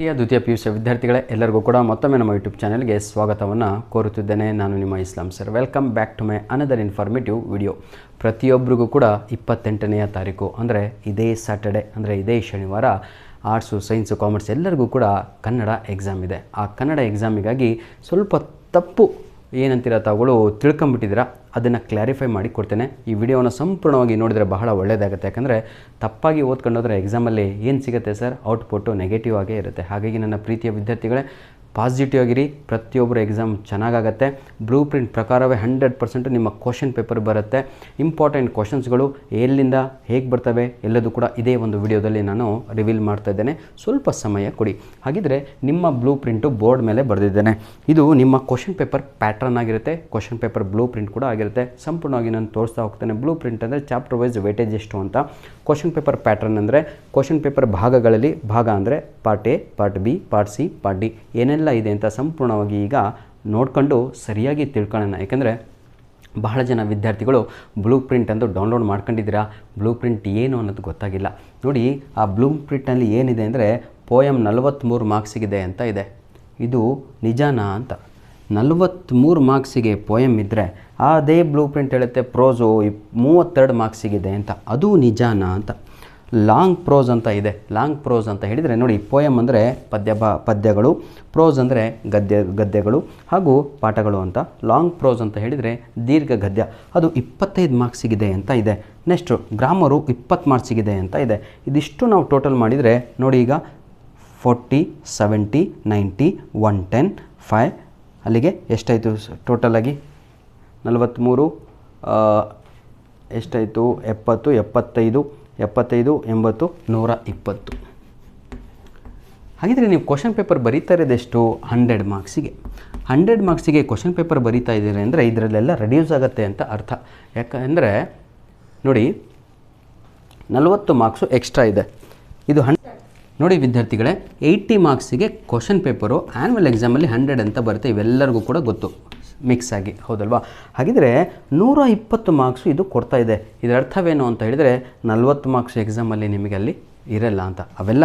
ದ್ವಿತೀಯ PUC ವಿದ್ಯಾರ್ಥಿಗಳೇ ಎಲ್ಲರಿಗೂ ಕೂಡ ಮತ್ತೊಮ್ಮೆ ನಮ್ಮ ಯೂಟ್ಯೂಬ್ ಚಾನೆಲ್ಗೆ ಸ್ವಾಗತವನ್ನು ಕೋರುತ್ತಿದ್ದೇನೆ. ನಾನು ನಿಮ್ಮ Islam sir. Welcome back to my another informative video. ಪ್ರತಿಯೊಬ್ಬರಿಗೂ ಕೂಡ 28ನೇ ತಾರೀಕು ಅಂದರೆ ಇದೇ ಸ್ಯಾಟರ್ಡೆ ಅಂದರೆ ಇದೇ ಶನಿವಾರ ಆರ್ಟ್ಸು, ಸೈನ್ಸು, ಕಾಮರ್ಸ್ ಎಲ್ಲರಿಗೂ ಕೂಡ ಕನ್ನಡ ಎಕ್ಸಾಮ್ ಇದೆ. ಆ ಕನ್ನಡ ಎಕ್ಸಾಮಿಗಾಗಿ ಸ್ವಲ್ಪ ತಪ್ಪು ಏನಂತೀರ ತಾವುಗಳು ತಿಳ್ಕೊಂಬಿಟ್ಟಿದ್ದೀರಾ, ಅದನ್ನು ಕ್ಲಾರಿಫೈ ಮಾಡಿ ಕೊಡ್ತೇನೆ. ಈ ವಿಡಿಯೋನ ಸಂಪೂರ್ಣವಾಗಿ ನೋಡಿದರೆ ಬಹಳ ಒಳ್ಳೆಯದಾಗುತ್ತೆ. ಯಾಕಂದರೆ ತಪ್ಪಾಗಿ ಓದ್ಕೊಂಡೋದ್ರೆ ಎಕ್ಸಾಮಲ್ಲಿ ಏನು ಸಿಗುತ್ತೆ ಸರ್, ಔಟ್ಪುಟ್ಟು ನೆಗೆಟಿವ್ ಆಗೇ ಇರುತ್ತೆ. ಹಾಗಾಗಿ ನನ್ನ ಪ್ರೀತಿಯ ವಿದ್ಯಾರ್ಥಿಗಳೇ ಪಾಸಿಟಿವ್ ಆಗಿರಿ, ಪ್ರತಿಯೊಬ್ಬರು ಎಕ್ಸಾಮ್ ಚೆನ್ನಾಗಾಗತ್ತೆ. ಬ್ಲೂ ಪ್ರಿಂಟ್ ಪ್ರಕಾರವೇ 100% ನಿಮ್ಮ ಕ್ವಶನ್ ಪೇಪರ್ ಬರುತ್ತೆ. ಇಂಪಾರ್ಟೆಂಟ್ ಕ್ವಶನ್ಸ್ಗಳು ಎಲ್ಲಿಂದ ಹೇಗೆ ಬರ್ತವೆ ಎಲ್ಲದೂ ಕೂಡ ಇದೇ ಒಂದು ವಿಡಿಯೋದಲ್ಲಿ ನಾನು ರಿವೀಲ್ ಮಾಡ್ತಾ ಇದ್ದೇನೆ. ಸ್ವಲ್ಪ ಸಮಯ ಕೊಡಿ. ಹಾಗಿದ್ರೆ ನಿಮ್ಮ ಬ್ಲೂ ಪ್ರಿಂಟು ಬೋರ್ಡ್ ಮೇಲೆ ಬರೆದಿದ್ದೇನೆ. ಇದು ನಿಮ್ಮ ಕ್ವಶನ್ ಪೇಪರ್ ಪ್ಯಾಟ್ರನ್ ಆಗಿರುತ್ತೆ, ಕ್ವಶನ್ ಪೇಪರ್ ಬ್ಲೂ ಪ್ರಿಂಟ್ ಕೂಡ ಆಗಿರುತ್ತೆ. ಸಂಪೂರ್ಣವಾಗಿ ನಾನು ತೋರಿಸ್ತಾ ಹೋಗ್ತೇನೆ. ಬ್ಲೂ ಪ್ರಿಂಟ್ ಅಂದರೆ ಚಾಪ್ಟರ್ ವೈಸ್ ವೇಟೇಜ್ ಎಷ್ಟು ಅಂತ, ಕ್ವಶನ್ ಪೇಪರ್ ಪ್ಯಾಟ್ರನ್ ಅಂದರೆ ಕ್ವಶನ್ ಪೇಪರ್ ಭಾಗಗಳಲ್ಲಿ ಭಾಗ ಅಂದರೆ part A, part B, part C, part D ಏನೆಲ್ಲ ಇದೆ ಅಂತ ಸಂಪೂರ್ಣವಾಗಿ ಈಗ ನೋಡಿಕೊಂಡು ಸರಿಯಾಗಿ ತಿಳ್ಕೊಳ್ಳೋಣ. ಯಾಕೆಂದರೆ ಬಹಳ ಜನ ವಿದ್ಯಾರ್ಥಿಗಳು ಬ್ಲೂ ಪ್ರಿಂಟ್ ಅಂದು ಡೌನ್ಲೋಡ್ ಮಾಡ್ಕೊಂಡಿದ್ದೀರಾ, ಬ್ಲೂ ಪ್ರಿಂಟ್ ಏನು ಅನ್ನೋದು ಗೊತ್ತಾಗಿಲ್ಲ. ನೋಡಿ, ಆ ಬ್ಲೂ ಪ್ರಿಂಟಲ್ಲಿ ಏನಿದೆ ಅಂದರೆ ಪೋಯಮ್ 43 ಮಾರ್ಕ್ಸಿಗಿದೆ ಅಂತ ಇದೆ. ಇದು ನಿಜಾನಾ ಅಂತ. 43 ಮಾರ್ಕ್ಸಿಗೆ ಪೋಯಮ್ ಇದ್ದರೆ ಅದೇ ಬ್ಲೂ ಪ್ರಿಂಟ್ ಹೇಳುತ್ತೆ ಪ್ರೋಸು 32 ಮಾರ್ಕ್ಸಿಗಿದೆ ಅಂತ. ಅದು ನಿಜಾನಾ ಅಂತ. ಲಾಂಗ್ ಪ್ರೋಸ್ ಅಂತ ಇದೆ. ಲಾಂಗ್ ಪ್ರೋಸ್ ಅಂತ ಹೇಳಿದರೆ ನೋಡಿ, ಪೋಯಮ್ ಅಂದರೆ ಪದ್ಯಗಳು, ಪ್ರೋಸ್ ಅಂದರೆ ಗದ್ಯಗಳು ಹಾಗೂ ಪಾಠಗಳು ಅಂತ. ಲಾಂಗ್ ಪ್ರೋಸ್ ಅಂತ ಹೇಳಿದರೆ ದೀರ್ಘ ಗದ್ಯ, ಅದು 25 ಮಾರ್ಕ್ಸಿಗಿದೆ ಅಂತ ಇದೆ. ನೆಕ್ಸ್ಟು ಗ್ರಾಮರು 20 ಮಾರ್ಕ್ಸಿಗಿದೆ ಅಂತ ಇದೆ. ಇದಿಷ್ಟು ನಾವು ಟೋಟಲ್ ಮಾಡಿದರೆ ನೋಡಿ, ಈಗ 40, 70, 90, 110, 5 ಅಲ್ಲಿಗೆ ಎಷ್ಟಾಯಿತು ಟೋಟಲಾಗಿ 43 ಎಷ್ಟಾಯಿತು 70, 75, 80, 120. ಹಾಗಿದ್ರೆ ನೀವು ಕ್ವಶನ್ ಪೇಪರ್ ಬರೀತಾ ಇರೋದೆಷ್ಟು 100 ಮಾರ್ಕ್ಸಿಗೆ. 100 ಮಾರ್ಕ್ಸಿಗೆ ಕ್ವಶನ್ ಪೇಪರ್ ಬರೀತಾ ಇದ್ದೀರಿ ಅಂದರೆ ಇದರಲ್ಲೆಲ್ಲ ರೆಡ್ಯೂಸ್ ಆಗುತ್ತೆ ಅಂತ ಅರ್ಥ. ಯಾಕಂದರೆ ನೋಡಿ 40 ಮಾರ್ಕ್ಸು ಎಕ್ಸ್ಟ್ರಾ ಇದೆ. ಇದು ನೋಡಿ ವಿದ್ಯಾರ್ಥಿಗಳೇ, 80 ಮಾರ್ಕ್ಸಿಗೆ ಕ್ವಶನ್ ಪೇಪರು ಆ್ಯನ್ಯುವಲ್ ಎಕ್ಸಾಮಲ್ಲಿ 100 ಅಂತ ಬರುತ್ತೆ. ಇವೆಲ್ಲರಿಗೂ ಕೂಡ ಗೊತ್ತು, ಮಿಕ್ಸ್ ಆಗಿ, ಹೌದಲ್ವಾ? ಹಾಗಿದ್ರೆ 120 ಮಾರ್ಕ್ಸು ಇದು ಕೊಡ್ತಾ ಇದೆ. ಇದರ ಅರ್ಥವೇನು ಅಂತ ಹೇಳಿದರೆ 40 ಮಾರ್ಕ್ಸ್ ಎಕ್ಸಾಮಲ್ಲಿ ನಿಮಗೆ ಅಲ್ಲಿ ಇರಲ್ಲ ಅಂತ. ಅವೆಲ್ಲ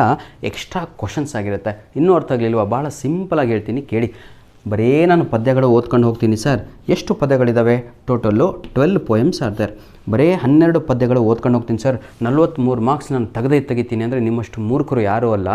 ಎಕ್ಸ್ಟ್ರಾ ಕ್ವಶನ್ಸ್ ಆಗಿರುತ್ತೆ. ಇನ್ನೂ ಅರ್ಥ ಆಗಲಿಲ್ವಾ? ಭಾಳ ಸಿಂಪಲಾಗಿ ಹೇಳ್ತೀನಿ ಕೇಳಿ. ಬರೀ ನಾನು ಪದ್ಯಗಳು ಓದ್ಕೊಂಡು ಹೋಗ್ತೀನಿ ಸರ್. ಎಷ್ಟು ಪದ್ಯಗಳಿದ್ದಾವೆ? Total 12 poems are there. ಬರೀ 12 ಪದ್ಯಗಳು ಓದ್ಕೊಂಡು ಹೋಗ್ತೀನಿ ಸರ್, 43 ಮಾರ್ಕ್ಸ್ ನಾನು ತೆಗಿತೀನಿ ಅಂದರೆ ನಿಮ್ಮಷ್ಟು ಮೂರ್ಖರು ಯಾರೂ ಅಲ್ಲ.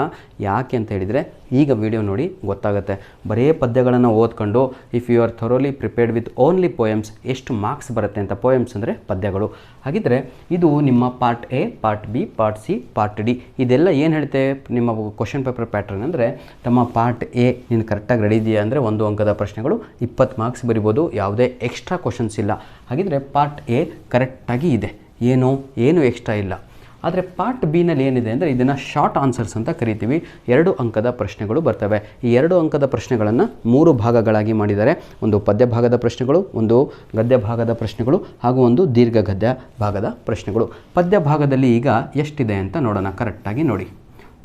ಯಾಕೆ ಅಂತ ಹೇಳಿದರೆ ಈಗ ವಿಡಿಯೋ ನೋಡಿ ಗೊತ್ತಾಗುತ್ತೆ. ಬರೀ ಪದ್ಯಗಳನ್ನು ಓದ್ಕೊಂಡು if you are thoroughly prepared with only poems ಎಷ್ಟು ಮಾರ್ಕ್ಸ್ ಬರುತ್ತೆ ಅಂತ. ಪೋಯಮ್ಸ್ ಅಂದರೆ ಪದ್ಯಗಳು. ಹಾಗಿದ್ರೆ ಇದು ನಿಮ್ಮ part A, part B, part C, part D ಇದೆಲ್ಲ ಏನು ಹೇಳುತ್ತೆ ನಿಮ್ಮ ಕ್ವಶನ್ ಪೇಪರ್ ಪ್ಯಾಟ್ರನ್ ಅಂದರೆ, ತಮ್ಮ ಪಾರ್ಟ್ ಎ ನೀನು ಕರೆಕ್ಟಾಗಿ ರೆಡಿ ಇದೆಯಾ ಅಂದರೆ 1 ಅಂಕದ ಪ್ರಶ್ನೆಗಳು 20 ಮಾರ್ಕ್ಸ್ ಬರಿಬೋದು, ಯಾವುದೇ ಎಕ್ಸ್ಟ್ರಾ ಕ್ವಶನ್ಸ್ ಇಲ್ಲ. ಹಾಗಿದ್ರೆ ಪಾರ್ಟ್ ಎ ಕರೆಕ್ಟಾಗಿ ಇದೆ, ಏನು ಎಕ್ಸ್ಟ್ರಾ ಇಲ್ಲ. ಆದರೆ ಪಾರ್ಟ್ ಬಿನಲ್ಲಿ ಏನಿದೆ ಅಂದರೆ ಇದನ್ನು ಶಾರ್ಟ್ ಆನ್ಸರ್ಸ್ ಅಂತ ಕರಿತೀವಿ. 2 ಅಂಕದ ಪ್ರಶ್ನೆಗಳು ಬರ್ತವೆ. ಈ 2 ಅಂಕದ ಪ್ರಶ್ನೆಗಳನ್ನು 3 ಭಾಗಗಳಾಗಿ ಮಾಡಿದ್ದಾರೆ. ಒಂದು ಪದ್ಯ ಭಾಗದ ಪ್ರಶ್ನೆಗಳು, ಒಂದು ಗದ್ಯ ಭಾಗದ ಪ್ರಶ್ನೆಗಳು ಹಾಗೂ ಒಂದು ದೀರ್ಘ ಗದ್ಯ ಭಾಗದ ಪ್ರಶ್ನೆಗಳು. ಪದ್ಯ ಭಾಗದಲ್ಲಿ ಈಗ ಎಷ್ಟಿದೆ ಅಂತ ನೋಡೋಣ. ಕರೆಕ್ಟಾಗಿ ನೋಡಿ,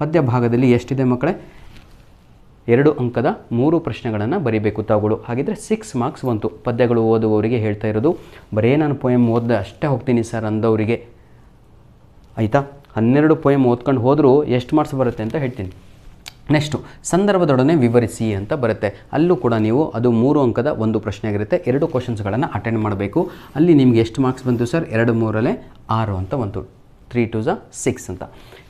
ಪದ್ಯ ಭಾಗದಲ್ಲಿ ಎಷ್ಟಿದೆ ಮಕ್ಕಳೇ? 2 ಅಂಕದ 3 ಪ್ರಶ್ನೆಗಳನ್ನು ಬರೀಬೇಕು ತಾವುಗಳು. ಹಾಗಿದ್ರೆ 6 ಮಾರ್ಕ್ಸ್ ಬಂತು. ಪದ್ಯಗಳು ಓದುವವರಿಗೆ ಹೇಳ್ತಾ ಇರೋದು. ಬರೀ ನಾನು ಪೋಯಮ್ ಓದ್ದೆ ಅಷ್ಟೇ ಹೋಗ್ತೀನಿ ಸರ್ ಅಂದವರಿಗೆ ಆಯಿತಾ, 12 ಪೋಯಮ್ ಓದ್ಕೊಂಡು ಹೋದರೂ ಎಷ್ಟು ಮಾರ್ಕ್ಸ್ ಬರುತ್ತೆ ಅಂತ ಹೇಳ್ತೀನಿ. ನೆಕ್ಸ್ಟು ಸಂದರ್ಭದೊಡನೆ ವಿವರಿಸಿ ಅಂತ ಬರುತ್ತೆ. ಅಲ್ಲೂ ಕೂಡ ನೀವು ಅದು 3 ಅಂಕದ ಒಂದು ಪ್ರಶ್ನೆ ಆಗಿರುತ್ತೆ. 2 ಕ್ವಶನ್ಸ್ಗಳನ್ನು ಅಟೆಂಡ್ ಮಾಡಬೇಕು. ಅಲ್ಲಿ ನಿಮಗೆ ಎಷ್ಟು ಮಾರ್ಕ್ಸ್ ಬಂತು ಸರ್? 2 3 6 ಅಂತ ಬಂತು. 3 2 6 ಅಂತ.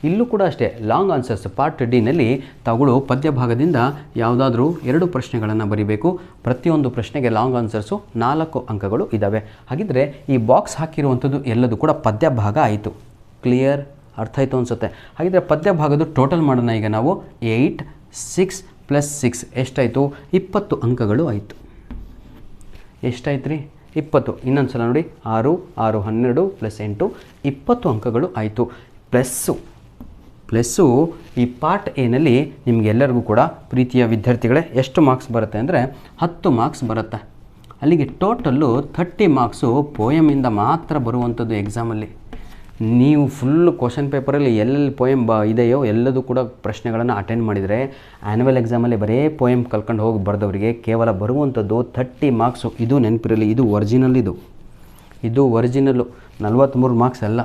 ಇಲ್ಲೂ ಕೂಡ ಅಷ್ಟೇ ಲಾಂಗ್ ಆನ್ಸರ್ಸ್ ಪಾರ್ಟ್ ಡಿನಲ್ಲಿ ತಾವುಗಳು ಪದ್ಯ ಭಾಗದಿಂದ ಯಾವುದಾದ್ರೂ 2 ಪ್ರಶ್ನೆಗಳನ್ನು ಬರೀಬೇಕು. ಪ್ರತಿಯೊಂದು ಪ್ರಶ್ನೆಗೆ ಲಾಂಗ್ ಆನ್ಸರ್ಸು 4 ಅಂಕಗಳು ಇದ್ದಾವೆ. ಹಾಗಿದ್ರೆ ಈ ಬಾಕ್ಸ್ ಹಾಕಿರುವಂಥದ್ದು ಎಲ್ಲದೂ ಕೂಡ ಪದ್ಯ ಭಾಗ ಆಯಿತು. ಕ್ಲಿಯರ್? ಅರ್ಥ ಆಯಿತು ಅನಿಸುತ್ತೆ. ಹಾಗಿದ್ರೆ ಪದ್ಯ ಭಾಗದ್ದು ಟೋಟಲ್ ಮಾಡೋಣ. ಈಗ ನಾವು 8 6 + 6 ಎಷ್ಟಾಯಿತು? 20 ಅಂಕಗಳು ಆಯಿತು. ಎಷ್ಟಾಯ್ತು ರೀ? 20. ಇನ್ನೊಂದು ಸಲ ನೋಡಿ, 6 6 12 + 8 20 ಅಂಕಗಳು ಆಯಿತು. ಪ್ಲಸ್ಸು ಈ ಪಾರ್ಟ್ ಎನಲ್ಲಿ ನಿಮಗೆಲ್ಲರಿಗೂ ಕೂಡ ಪ್ರೀತಿಯ ವಿದ್ಯಾರ್ಥಿಗಳೇ ಎಷ್ಟು ಮಾರ್ಕ್ಸ್ ಬರುತ್ತೆ ಅಂದರೆ 10 ಮಾರ್ಕ್ಸ್ ಬರುತ್ತೆ. ಅಲ್ಲಿಗೆ ಟೋಟಲ್ಲು 30 ಮಾರ್ಕ್ಸು ಪೋಯಮಿಂದ ಮಾತ್ರ ಬರುವಂಥದ್ದು ಎಕ್ಸಾಮಲ್ಲಿ. ನೀವು ಫುಲ್ಲು ಕ್ವಶನ್ ಪೇಪರಲ್ಲಿ ಎಲ್ಲೆಲ್ಲಿ ಪೋಯಮ್ ಇದೆಯೋ ಎಲ್ಲದೂ ಕೂಡ ಪ್ರಶ್ನೆಗಳನ್ನು ಅಟೆಂಡ್ ಮಾಡಿದರೆ ಆ್ಯನ್ಯುವಲ್ ಎಕ್ಸಾಮಲ್ಲಿ ಬರೀ ಪೋಯಮ್ ಕಲ್ಕೊಂಡು ಹೋಗಿ ಬರೆದವರಿಗೆ ಕೇವಲ ಬರುವಂಥದ್ದು 30 ಮಾರ್ಕ್ಸು. ಇದು ನೆನಪಿರಲಿ, ಇದು ಒರಿಜಿನಲ್. ಇದು ಒರಿಜಿನಲ್ಲು. 43 ಮಾರ್ಕ್ಸ್ ಅಲ್ಲ.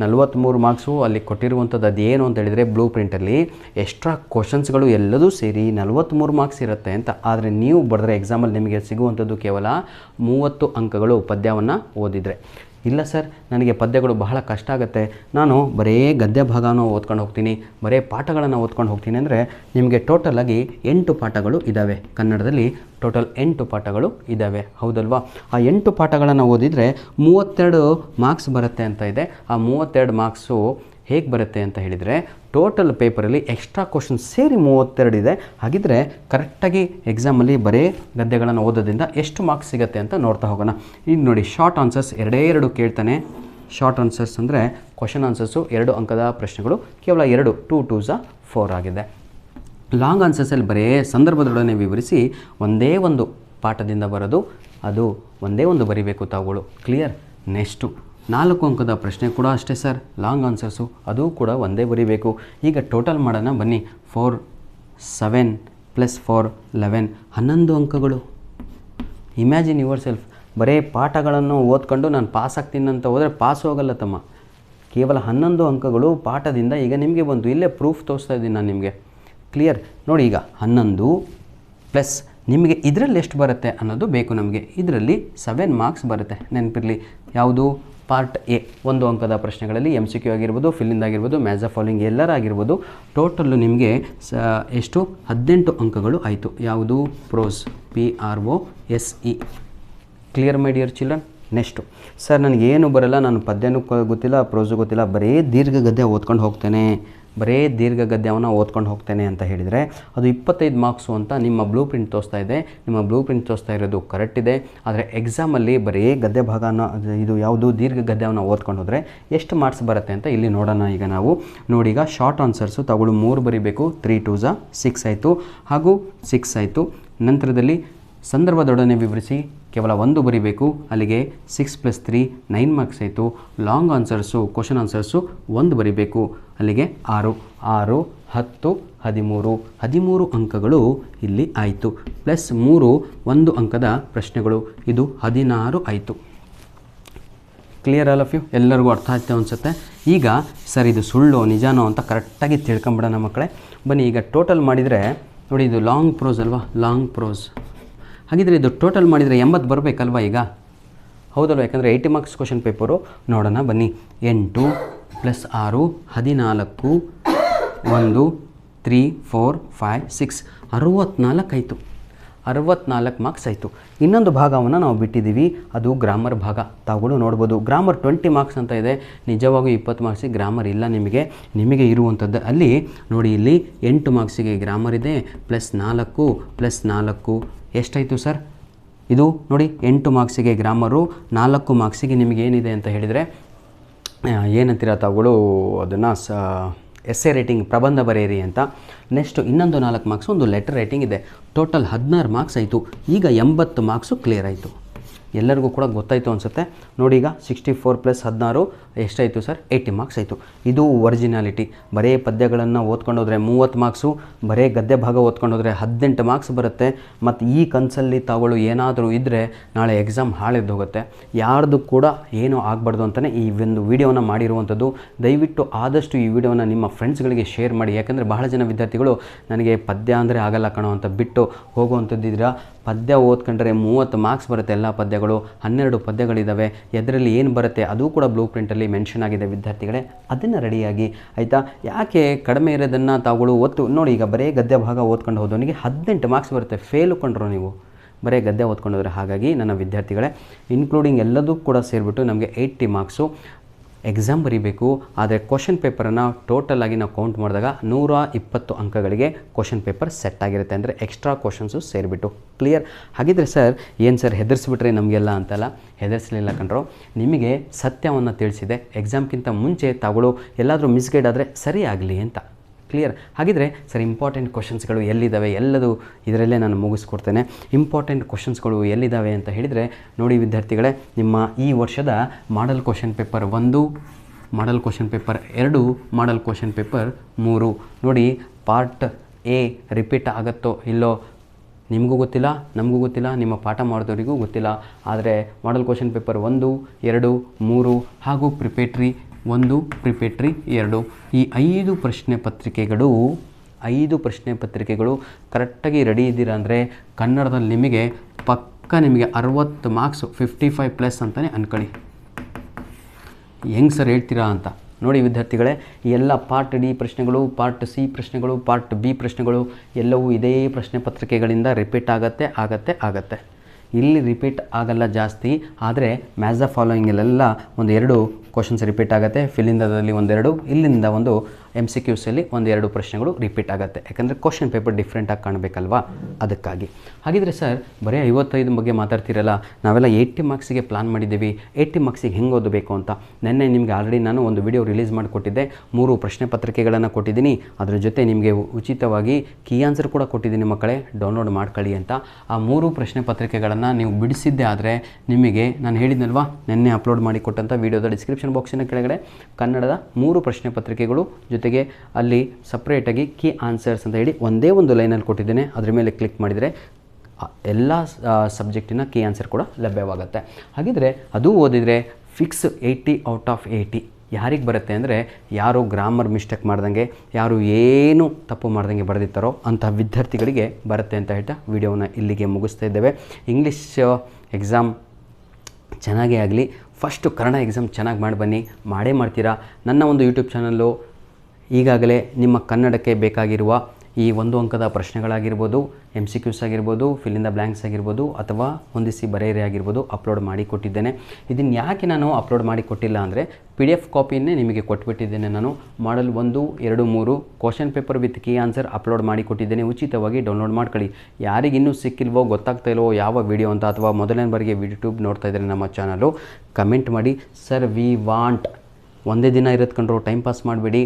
43 ಮಾರ್ಕ್ಸು ಅಲ್ಲಿ ಕೊಟ್ಟಿರುವಂಥದ್ದು ಅದೇನು ಅಂತ ಹೇಳಿದರೆ ಬ್ಲೂ ಪ್ರಿಂಟಲ್ಲಿ ಎಕ್ಸ್ಟ್ರಾ ಕ್ವಶನ್ಸ್ಗಳು ಎಲ್ಲದೂ ಸೇರಿ 43 ಮಾರ್ಕ್ಸ್ ಇರುತ್ತೆ ಅಂತ. ಆದರೆ ನೀವು ಬರೆದ್ರೆ ಎಕ್ಸಾಮಲ್ಲಿ ನಿಮಗೆ ಸಿಗುವಂಥದ್ದು ಕೇವಲ 30 ಅಂಕಗಳು ಪದ್ಯವನ್ನು ಓದಿದರೆ. ಇಲ್ಲ ಸರ್, ನನಗೆ ಪದ್ಯಗಳು ಬಹಳ ಕಷ್ಟ ಆಗುತ್ತೆ, ನಾನು ಬರೀ ಗದ್ಯ ಭಾಗನ ಓದ್ಕೊಂಡು ಹೋಗ್ತೀನಿ, ಬರೀ ಪಾಠಗಳನ್ನು ಓದ್ಕೊಂಡು ಹೋಗ್ತೀನಿ ಅಂದರೆ ನಿಮಗೆ ಟೋಟಲಾಗಿ 8 ಪಾಠಗಳು ಇದ್ದಾವೆ. ಕನ್ನಡದಲ್ಲಿ ಟೋಟಲ್ 8 ಪಾಠಗಳು ಇದ್ದಾವೆ, ಹೌದಲ್ವಾ? ಆ 8 ಪಾಠಗಳನ್ನು ಓದಿದರೆ 32 ಮಾರ್ಕ್ಸ್ ಬರುತ್ತೆ ಅಂತ ಇದೆ. ಆ 32 ಮಾರ್ಕ್ಸು ಹೇಗೆ ಬರುತ್ತೆ ಅಂತ ಹೇಳಿದರೆ ಟೋಟಲ್ ಪೇಪರಲ್ಲಿ ಎಕ್ಸ್ಟ್ರಾ ಕ್ವಶನ್ಸ್ ಸೇರಿ 32 ಇದೆ. ಹಾಗಿದ್ದರೆ ಕರೆಕ್ಟಾಗಿ ಎಕ್ಸಾಮಲ್ಲಿ ಬರೀ ಗದ್ಯಗಳನ್ನು ಓದೋದ್ರಿಂದ ಎಷ್ಟು ಮಾರ್ಕ್ಸ್ ಸಿಗುತ್ತೆ ಅಂತ ನೋಡ್ತಾ ಹೋಗೋಣ. ಈಗ ನೋಡಿ, ಶಾರ್ಟ್ ಆನ್ಸರ್ಸ್ 2 ಕೇಳ್ತಾನೆ. ಶಾರ್ಟ್ ಆನ್ಸರ್ಸ್ ಅಂದರೆ ಕ್ವಶನ್ ಆನ್ಸರ್ಸು 2 ಅಂಕದ ಪ್ರಶ್ನೆಗಳು, ಕೇವಲ 2 2 2 4 ಆಗಿದೆ. ಲಾಂಗ್ ಆನ್ಸರ್ಸಲ್ಲಿ ಬರೀ ಸಂದರ್ಭದೊಡನೆ ವಿವರಿಸಿ ಒಂದೇ ಒಂದು ಪಾಠದಿಂದ ಬರೋದು, ಅದು ಒಂದೇ ಒಂದು ಬರಿಬೇಕು ತಾವುಗಳು. ಕ್ಲಿಯರ್? ನೆಕ್ಸ್ಟು 4 ಅಂಕದ ಪ್ರಶ್ನೆ ಕೂಡ ಅಷ್ಟೇ ಸರ್, ಲಾಂಗ್ ಆನ್ಸರ್ಸು, ಅದು ಕೂಡ ಒಂದೇ ಬರಿಬೇಕು. ಈಗ ಟೋಟಲ್ ಮಾಡೋಣ ಬನ್ನಿ. 4 7 + 4 11 11 ಅಂಕಗಳು. ಇಮ್ಯಾಜಿನ್ ಯುವರ್ ಸೆಲ್ಫ್, ಬರೀ ಪಾಠಗಳನ್ನು ಓದ್ಕೊಂಡು ನಾನು ಪಾಸ್ ಆಗ್ತೀನಿ ಅಂತ ಹೋದರೆ ಪಾಸ್ ಹೋಗಲ್ಲ ತಮ್ಮ. ಕೇವಲ 11 ಅಂಕಗಳು ಪಾಠದಿಂದ ಈಗ ನಿಮಗೆ ಬಂತು. ಇಲ್ಲೇ ಪ್ರೂಫ್ ತೋರಿಸ್ತಾ ಇದ್ದೀನಿ ನಾನು ನಿಮಗೆ. ಕ್ಲಿಯರ್? ನೋಡಿ, ಈಗ 11 ಪ್ಲಸ್ ನಿಮಗೆ ಇದರಲ್ಲಿ ಎಷ್ಟು ಬರುತ್ತೆ ಅನ್ನೋದು ಬೇಕು ನಮಗೆ. ಇದರಲ್ಲಿ 7 ಮಾರ್ಕ್ಸ್ ಬರುತ್ತೆ, ನೆನಪಿರಲಿ. ಯಾವುದು? ಪಾರ್ಟ್ ಎ, 1 ಅಂಕದ ಪ್ರಶ್ನೆಗಳಲ್ಲಿ MCQ ಆಗಿರ್ಬೋದು, ಫಿಲ್ಲಿಂದ ಆಗಿರ್ಬೋದು, ಮ್ಯಾಚ್ ದ ಫಾಲೋಯಿಂಗ್ ಎಲ್ಲರ ಆಗಿರ್ಬೋದು. ಟೋಟಲ್ಲು ನಿಮಗೆ ಎಷ್ಟು? 18 ಅಂಕಗಳು ಆಯಿತು. ಯಾವುದು? Prose, PROSE. Clear my dear children? Next sir, ನನಗೇನು ಬರಲ್ಲ, ನಾನು ಪದ್ಯನೂ ಗೊತ್ತಿಲ್ಲ, ಪ್ರೋಸು ಗೊತ್ತಿಲ್ಲ, ಬರೀ ದೀರ್ಘ ಗದ್ಯ ಓದ್ಕೊಂಡು ಹೋಗ್ತೇನೆ, ಬರೀ ದೀರ್ಘ ಗದ್ಯವನ್ನು ಓದ್ಕೊಂಡು ಹೋಗ್ತೇನೆ ಅಂತ ಹೇಳಿದರೆ ಅದು 25 ಮಾರ್ಕ್ಸು ಅಂತ ನಿಮ್ಮ ಬ್ಲೂ ಪ್ರಿಂಟ್ ತೋರಿಸ್ತಾ ಇದೆ. ನಿಮ್ಮ ಬ್ಲೂ ಪ್ರಿಂಟ್ ತೋರಿಸ್ತಾ ಇರೋದು ಕರೆಕ್ಟ್ ಇದೆ. ಆದರೆ ಎಕ್ಸಾಮಲ್ಲಿ ಬರೀ ಗದ್ಯ ಭಾಗನ, ಇದು ಯಾವುದು ದೀರ್ಘ ಗದ್ಯವನ್ನು ಓದ್ಕೊಂಡು ಹೋದರೆ ಎಷ್ಟು ಮಾರ್ಕ್ಸ್ ಬರುತ್ತೆ ಅಂತ ಇಲ್ಲಿ ನೋಡೋಣ. ಈಗ ನಾವು ನೋಡಿ, ಈಗ ಶಾರ್ಟ್ ಆನ್ಸರ್ಸು ತಗೊಳ್ಳು 3 ಬರಿಬೇಕು. 3 2 6 ಆಯಿತು, ಹಾಗೂ 6 ಆಯಿತು. ನಂತರದಲ್ಲಿ ಸಂದರ್ಭದೊಡನೆ ವಿವರಿಸಿ ಕೇವಲ 1 ಬರಿಬೇಕು. ಅಲ್ಲಿಗೆ 6 + 3 9 ಮಾರ್ಕ್ಸ್ ಆಯಿತು. ಲಾಂಗ್ ಆನ್ಸರ್ಸು, ಕ್ವಶನ್ ಆನ್ಸರ್ಸು 1 ಬರಿಬೇಕು. ಅಲ್ಲಿಗೆ 6 6 10 13 13 ಅಂಕಗಳು ಇಲ್ಲಿ ಆಯಿತು. ಪ್ಲಸ್ 3 1 ಅಂಕದ ಪ್ರಶ್ನೆಗಳು, ಇದು 16 ಆಯಿತು. Clear all of you? ಎಲ್ಲರಿಗೂ ಅರ್ಥ ಆಯ್ತು ಅನಿಸುತ್ತೆ. ಈಗ ಸರ್, ಇದು ಸುಳ್ಳು ನಿಜಾನೋ ಅಂತ ಕರೆಕ್ಟಾಗಿ ತಿಳ್ಕೊಂಬಿಡೋಣ ಮಕ್ಕಳೇ. ಬನ್ನಿ, ಈಗ ಟೋಟಲ್ ಮಾಡಿದರೆ ನೋಡಿ, ಇದು ಲಾಂಗ್ ಪ್ರೋಸ್ ಅಲ್ವಾ? Long prose. ಹಾಗಿದ್ರೆ ಇದು ಟೋಟಲ್ ಮಾಡಿದರೆ 80 ಬರಬೇಕಲ್ವ ಈಗ? ಹೌದಲ್ವ? ಯಾಕಂದರೆ 80 ಮಾರ್ಕ್ಸ್ ಕ್ವಶನ್ ಪೇಪರು. ನೋಡೋಣ ಬನ್ನಿ. 8 + 6 14 1 3 4 5 6 64 ಆಯಿತು. 64 ಮಾರ್ಕ್ಸ್ ಆಯಿತು. ಇನ್ನೊಂದು ಭಾಗವನ್ನು ನಾವು ಬಿಟ್ಟಿದ್ದೀವಿ, ಅದು ಗ್ರಾಮರ್ ಭಾಗ. ತಾವುಗಳು ನೋಡ್ಬೋದು, ಗ್ರಾಮರ್ 20 ಮಾರ್ಕ್ಸ್ ಅಂತ ಇದೆ. ನಿಜವಾಗೂ 20 ಮಾರ್ಕ್ಸಿಗೆ ಗ್ರಾಮರ್ ಇಲ್ಲ ನಿಮಗೆ ಇರುವಂಥದ್ದು. ಅಲ್ಲಿ ನೋಡಿ, ಇಲ್ಲಿ 8 ಮಾರ್ಕ್ಸಿಗೆ ಗ್ರಾಮರ್ ಇದೆ, +4 + 4 ಎಷ್ಟಾಯಿತು ಸರ್? ಇದು ನೋಡಿ, 8 ಮಾರ್ಕ್ಸಿಗೆ ಗ್ರಾಮರು, 4 ಮಾರ್ಕ್ಸಿಗೆ ನಿಮಗೆ ಏನಿದೆ ಅಂತ ಹೇಳಿದರೆ ಏನಂತೀರ ತಾವುಗಳು ಅದನ್ನು? ಎಸ್ಸೆ ರೈಟಿಂಗ್, ಪ್ರಬಂಧ ಬರೆಯಿರಿ ಅಂತ. ನೆಕ್ಸ್ಟು ಇನ್ನೊಂದು 4 ಮಾರ್ಕ್ಸ್, ಒಂದು ಲೆಟರ್ ರೈಟಿಂಗ್ ಇದೆ. ಟೋಟಲ್ 16 ಮಾರ್ಕ್ಸ್ ಆಯಿತು. ಈಗ 80 ಮಾರ್ಕ್ಸು ಕ್ಲಿಯರ್ ಆಯಿತು. ಎಲ್ಲರಿಗೂ ಕೂಡ ಗೊತ್ತಾಯಿತು ಅನಿಸುತ್ತೆ. ನೋಡಿ, ಈಗ 64 + 16 ಎಷ್ಟಾಯಿತು ಸರ್? 80 ಮಾರ್ಕ್ಸ್ ಆಯಿತು. ಇದು ಒರಿಜಿನಾಲಿಟಿ. ಬರೀ ಪದ್ಯಗಳನ್ನು ಓದ್ಕೊಂಡೋದ್ರೆ 30 ಮಾರ್ಕ್ಸು, ಬರೀ ಗದ್ಯ ಭಾಗ ಓದ್ಕೊಂಡೋದ್ರೆ 18 ಮಾರ್ಕ್ಸ್ ಬರುತ್ತೆ. ಮತ್ತು ಈ ಕನಸಲ್ಲಿ ತಾವುಗಳು ಏನಾದರೂ ಇದ್ದರೆ ನಾಳೆ ಎಕ್ಸಾಮ್ ಹಾಳೆದ್ದು ಹೋಗುತ್ತೆ. ಯಾರ್ದು ಕೂಡ ಏನೂ ಆಗಬಾರ್ದು ಅಂತಲೇ ಈ ಒಂದು ವಿಡಿಯೋನ ಮಾಡಿರುವಂಥದ್ದು. ದಯವಿಟ್ಟು ಆದಷ್ಟು ಈ ವಿಡಿಯೋನ ನಿಮ್ಮ ಫ್ರೆಂಡ್ಸ್ಗಳಿಗೆ ಶೇರ್ ಮಾಡಿ. ಯಾಕಂದರೆ ಬಹಳ ಜನ ವಿದ್ಯಾರ್ಥಿಗಳು ನನಗೆ ಪದ್ಯ ಅಂದರೆ ಆಗಲ್ಲ ಕಣೋ ಅಂತ ಬಿಟ್ಟು ಹೋಗುವಂಥದ್ದಿದ್ದೀರಾ. ಪದ್ಯ ಓದ್ಕೊಂಡ್ರೆ 30 ಮಾರ್ಕ್ಸ್ ಬರುತ್ತೆ. ಎಲ್ಲ ಪದ್ಯಗಳು 12 ಪದ್ಯಗಳಿದ್ದಾವೆ. ಎದರಲ್ಲಿ ಏನು ಬರುತ್ತೆ ಅದು ಕೂಡ ಬ್ಲೂ ಪ್ರಿಂಟಲ್ಲಿ ಮೆನ್ಷನ್ ಆಗಿದೆ ವಿದ್ಯಾರ್ಥಿಗಳೇ. ಅದನ್ನು ರೆಡಿಯಾಗಿ ಆಯಿತಾ? ಯಾಕೆ ಕಡಿಮೆ ಇರೋದನ್ನು ತಾವುಗಳು ಒತ್ತು ನೋಡಿ. ಈಗ ಬರೀ ಗದ್ಯ ಭಾಗ ಓದ್ಕೊಂಡು ಹೋದವನಿಗೆ 18 ಮಾರ್ಕ್ಸ್ ಬರುತ್ತೆ. ಫೇಲು ಕೊಂಡ್ರು ನೀವು ಬರೀ ಗದ್ಯ ಓದ್ಕೊಂಡೋದ್ರೆ. ಹಾಗಾಗಿ ನನ್ನ ವಿದ್ಯಾರ್ಥಿಗಳೇ, ಇನ್ಕ್ಲೂಡಿಂಗ್ ಎಲ್ಲದೂ ಕೂಡ ಸೇರಿಬಿಟ್ಟು ನಮಗೆ 80 ಮಾರ್ಕ್ಸು ಎಕ್ಸಾಮ್ ಬರೀಬೇಕು. ಆದರೆ ಕ್ವಶನ್ ಪೇಪರನ್ನು ಟೋಟಲಾಗಿ ನಾವು ಕೌಂಟ್ ಮಾಡಿದಾಗ 120 ಅಂಕಗಳಿಗೆ ಕ್ವಶನ್ ಪೇಪರ್ ಸೆಟ್ ಆಗಿರುತ್ತೆ. ಅಂದರೆ ಎಕ್ಸ್ಟ್ರಾ ಕ್ವಶನ್ಸು ಸೇರಿಬಿಟ್ಟು. ಕ್ಲಿಯರ್? ಹಾಗಿದ್ರೆ ಸರ್, ಏನು ಸರ್ ಹೆದರಿಸ್ಬಿಟ್ರೆ ನಮಗೆಲ್ಲ ಅಂತಲ್ಲ, ಹೆದರಿಸಲಿಲ್ಲ ಕಣ್ರು. ನಿಮಗೆ ಸತ್ಯವನ್ನು ತಿಳಿಸಿದೆ. ಎಕ್ಸಾಮ್ಗಿಂತ ಮುಂಚೆ ತಾವುಗಳು ಎಲ್ಲಾದರೂ ಮಿಸ್ಗೈಡ್ ಆದರೆ ಸರಿ ಆಗಲಿ ಅಂತ. ಕ್ಲಿಯರ್? ಹಾಗಿದ್ರೆ ಸರ್, ಇಂಪಾರ್ಟೆಂಟ್ ಕ್ವಶನ್ಸ್ಗಳು ಎಲ್ಲಿದ್ದಾವೆ ಎಲ್ಲದು ಇದರಲ್ಲೇ ನಾನು ಮುಗಿಸ್ಕೊಡ್ತೇನೆ. ಇಂಪಾರ್ಟೆಂಟ್ ಕ್ವಶನ್ಸ್ಗಳು ಎಲ್ಲಿದ್ದಾವೆ ಅಂತ ಹೇಳಿದರೆ ನೋಡಿ ವಿದ್ಯಾರ್ಥಿಗಳೇ, ನಿಮ್ಮ ಈ ವರ್ಷದ model question paper 1, model question paper 2, model question paper 3 ನೋಡಿ. ಪಾರ್ಟ್ ಎ ರಿಪೀಟ್ ಆಗುತ್ತೋ ಇಲ್ಲೋ ನಿಮಗೂ ಗೊತ್ತಿಲ್ಲ, ನಮಗೂ ಗೊತ್ತಿಲ್ಲ, ನಿಮ್ಮ ಪಾಠ ಮಾಡಿದವರಿಗೂ ಗೊತ್ತಿಲ್ಲ. ಆದರೆ ಮಾಡಲ್ ಕ್ವಶನ್ ಪೇಪರ್ 1, 2, 3 ಹಾಗೂ ಪ್ರಿಪೇಟ್ರಿ 1 ಪ್ರಿಪೇಟ್ರಿ 2 ಈ 5 ಪ್ರಶ್ನೆ ಪತ್ರಿಕೆಗಳು ಕರೆಕ್ಟಾಗಿ ರೆಡಿ ಇದ್ದೀರಾ ಅಂದರೆ ಕನ್ನಡದಲ್ಲಿ ನಿಮಗೆ ಪಕ್ಕ ನಿಮಗೆ 60 ಮಾರ್ಕ್ಸ್ 55+ ಅಂತಲೇ ಅಂದ್ಕೊಳ್ಳಿ. ಹೆಂಗೆ ಸರ್ ಹೇಳ್ತೀರಾ ಅಂತ ನೋಡಿ ವಿದ್ಯಾರ್ಥಿಗಳೇ, ಈ ಎಲ್ಲ ಪಾರ್ಟ್ ಡಿ ಪ್ರಶ್ನೆಗಳು, ಪಾರ್ಟ್ ಸಿ ಪ್ರಶ್ನೆಗಳು, ಪಾರ್ಟ್ ಬಿ ಪ್ರಶ್ನೆಗಳು ಎಲ್ಲವೂ ಇದೇ ಪ್ರಶ್ನೆ ಪತ್ರಿಕೆಗಳಿಂದ ರಿಪೀಟ್ ಆಗತ್ತೆ. ಇಲ್ಲಿ ರಿಪೀಟ್ ಆಗಲ್ಲ ಜಾಸ್ತಿ, ಆದರೆ ಮ್ಯಾಚ್ ದ ಫಾಲೋಯಿಂಗಲ್ಲೆಲ್ಲ 1-2 ಕ್ವಶನ್ಸ್ ರಿಪೀಟ್ ಆಗುತ್ತೆ. ಫಿಲಿಂದದಲ್ಲಿ 1-2, ಇಲ್ಲಿಂದ ಒಂದು MCQಸಲ್ಲಿ 1-2 ಪ್ರಶ್ನೆಗಳು ರಿಪೀಟ್ ಆಗುತ್ತೆ. ಯಾಕಂದರೆ ಕ್ವಶನ್ ಪೇಪರ್ ಡಿಫ್ರೆಂಟಾಗಿ ಕಾಣಬೇಕಲ್ವಾ, ಅದಕ್ಕಾಗಿ. ಹಾಗಿದ್ರೆ ಸರ್ ಬರೀ 55 ಬಗ್ಗೆ ಮಾತಾಡ್ತಿರಲ್ಲ, ನಾವೆಲ್ಲ 80 ಮಾರ್ಕ್ಸಿಗೆ ಪ್ಲಾನ್ ಮಾಡಿದ್ದೀವಿ. 80 ಮಾರ್ಕ್ಸಿಗೆ ಹೆಂಗೆ ಓದಬೇಕು ಅಂತ ನೆನ್ನೆ ನಿಮಗೆ ಆಲ್ರೆಡಿ ನಾನು ಒಂದು ವಿಡಿಯೋ ರಿಲೀಸ್ ಮಾಡಿಕೊಟ್ಟಿದ್ದೆ. 3 ಪ್ರಶ್ನೆ ಪತ್ರಿಕೆಗಳನ್ನು ಕೊಟ್ಟಿದ್ದೀನಿ. ಅದರ ಜೊತೆ ನಿಮಗೆ ಉಚಿತವಾಗಿ ಕೀ ಆನ್ಸರ್ ಕೂಡ ಕೊಟ್ಟಿದ್ದೀನಿ ಮಕ್ಕಳೇ, ಡೌನ್ಲೋಡ್ ಮಾಡ್ಕೊಳ್ಳಿ ಅಂತ. ಆ 3 ಪ್ರಶ್ನೆ ಪತ್ರಿಕೆಗಳನ್ನು ನೀವು ಬಿಡಿಸಿದ್ದೆ ಆದರೆ ನಿಮಗೆ ನಾನು ಹೇಳಿದ್ನಲ್ವಾ ನೆನ್ನೆ ಅಪ್ಲೋಡ್ ಮಾಡಿ ಕೊಟ್ಟಂಥ ವಿಡಿಯೋದ ಡಿಸ್ಕ್ರಿಪ್ಷನ್ ಬಾಕ್ಸಿನ ಕೆಳಗಡೆ ಕನ್ನಡದ 3 ಪ್ರಶ್ನೆ ಪತ್ರಿಕೆಗಳು ಜೊತೆಗೆ ಅಲ್ಲಿ ಸಪ್ರೇಟಾಗಿ ಕೀ ಆನ್ಸರ್ಸ್ ಅಂತ ಹೇಳಿ ಒಂದೇ ಒಂದು ಲೈನಲ್ಲಿ ಕೊಟ್ಟಿದ್ದೇನೆ. ಅದರ ಮೇಲೆ ಕ್ಲಿಕ್ ಮಾಡಿದರೆ ಎಲ್ಲ ಸಬ್ಜೆಕ್ಟಿನ ಕೀ ಆನ್ಸರ್ ಕೂಡ ಲಭ್ಯವಾಗುತ್ತೆ. ಹಾಗಿದ್ರೆ ಅದು ಓದಿದರೆ ಫಿಕ್ಸ್ 80 ಔಟ್ ಆಫ್ 80 ಯಾರಿಗೆ ಬರುತ್ತೆ ಅಂದರೆ ಯಾರು ಗ್ರಾಮರ್ ಮಿಸ್ಟೇಕ್ ಮಾಡ್ದಂಗೆ, ಯಾರು ಏನು ತಪ್ಪು ಮಾಡ್ದಂಗೆ ಬರೆದಿರ್ತಾರೋ ಅಂಥ ವಿದ್ಯಾರ್ಥಿಗಳಿಗೆ ಬರುತ್ತೆ ಅಂತ ಹೇಳ್ತಾ ವಿಡಿಯೋನ ಇಲ್ಲಿಗೆ ಮುಗಿಸ್ತಾ ಇದ್ದೇವೆ. ಇಂಗ್ಲೀಷ್ ಎಕ್ಸಾಮ್ ಚೆನ್ನಾಗೇ ಆಗಲಿ, ಫಸ್ಟು ಕನ್ನಡ ಎಕ್ಸಾಮ್ ಚೆನ್ನಾಗಿ ಮಾಡಿ ಬನ್ನಿ. ಮಾಡೇ ಮಾಡ್ತೀರಾ. ನನ್ನ ಒಂದು ಯೂಟ್ಯೂಬ್ ಚಾನಲ್ಲು ಈಗಾಗಲೇ ನಿಮ್ಮ ಕನ್ನಡಕ್ಕೆ ಬೇಕಾಗಿರುವ ಈ 1 ಅಂಕದ ಪ್ರಶ್ನೆಗಳಾಗಿರ್ಬೋದು, MCQs ಆಗಿರ್ಬೋದು, ಫಿಲ್ಲಿಂದ ಬ್ಲ್ಯಾಂಕ್ಸ್ ಆಗಿರ್ಬೋದು, ಅಥವಾ ಹೊಂದಿಸಿ ಬರೆಯಿರಿ ಆಗಿರ್ಬೋದು ಅಪ್ಲೋಡ್ ಮಾಡಿ ಕೊಟ್ಟಿದ್ದೇನೆ. ಇದನ್ನು ಯಾಕೆ ನಾನು ಅಪ್ಲೋಡ್ ಮಾಡಿ ಕೊಟ್ಟಿಲ್ಲ ಅಂದರೆ PDF ಕಾಪಿಯನ್ನೇ ನಿಮಗೆ ಕೊಟ್ಬಿಟ್ಟಿದ್ದೇನೆ. ನಾನು ಮಾಡಲ್ 1, 2, 3 question paper with key answer upload ಮಾಡಿ ಕೊಟ್ಟಿದ್ದೇನೆ. ಉಚಿತವಾಗಿ ಡೌನ್ಲೋಡ್ ಮಾಡ್ಕೊಳ್ಳಿ. ಯಾರಿಗಿನ್ನೂ ಸಿಕ್ಕಿಲ್ವೋ, ಗೊತ್ತಾಗ್ತಾ ಇಲ್ವೋ ಯಾವ ವಿಡಿಯೋ ಅಂತ, ಅಥವಾ ಮೊದಲನೇ ಬಾರಿಗೆ ಯೂಟ್ಯೂಬ್ ನೋಡ್ತಾ ಇದ್ದಾರೆ ನಮ್ಮ ಚಾನಲು, ಕಮೆಂಟ್ ಮಾಡಿ. ಸರ್ ವಿ ವಾಂಟ್, ಒಂದೇ ದಿನ ಇರೋದು ಕಂಡ್ರು, ಟೈಮ್ ಪಾಸ್ ಮಾಡಬೇಡಿ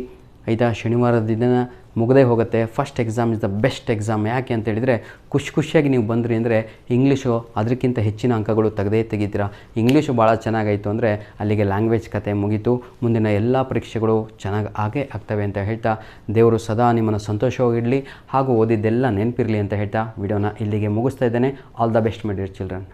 ಆಯಿತಾ. ಶನಿವಾರದ ದಿನ ಮುಗದೇ ಹೋಗುತ್ತೆ. First exam is the best exam. ಯಾಕೆ ಅಂತ ಹೇಳಿದರೆ ಖುಷಿಯಾಗಿ ನೀವು ಬಂದ್ರಿ ಅಂದರೆ ಇಂಗ್ಲೀಷು ಅದಕ್ಕಿಂತ ಹೆಚ್ಚಿನ ಅಂಕಗಳು ತೆಗಿತೀರಾ. ಇಂಗ್ಲೀಷು ಭಾಳ ಚೆನ್ನಾಗಾಯಿತು ಅಂದರೆ ಅಲ್ಲಿಗೆ ಲ್ಯಾಂಗ್ವೇಜ್ ಕತೆ ಮುಗೀತು. ಮುಂದಿನ ಎಲ್ಲ ಪರೀಕ್ಷೆಗಳು ಚೆನ್ನಾಗಿ ಆಗ್ತವೆ ಅಂತ ಹೇಳ್ತಾ ದೇವರು ಸದಾ ನಿಮ್ಮನ್ನು ಸಂತೋಷವಾಗಿಡಲಿ ಹಾಗೂ ಓದಿದ್ದೆಲ್ಲ ನೆನಪಿರಲಿ ಅಂತ ಹೇಳ್ತಾ ವಿಡಿಯೋನ ಇಲ್ಲಿಗೆ ಮುಗಿಸ್ತಾ ಇದ್ದೇನೆ. All the best my dear children.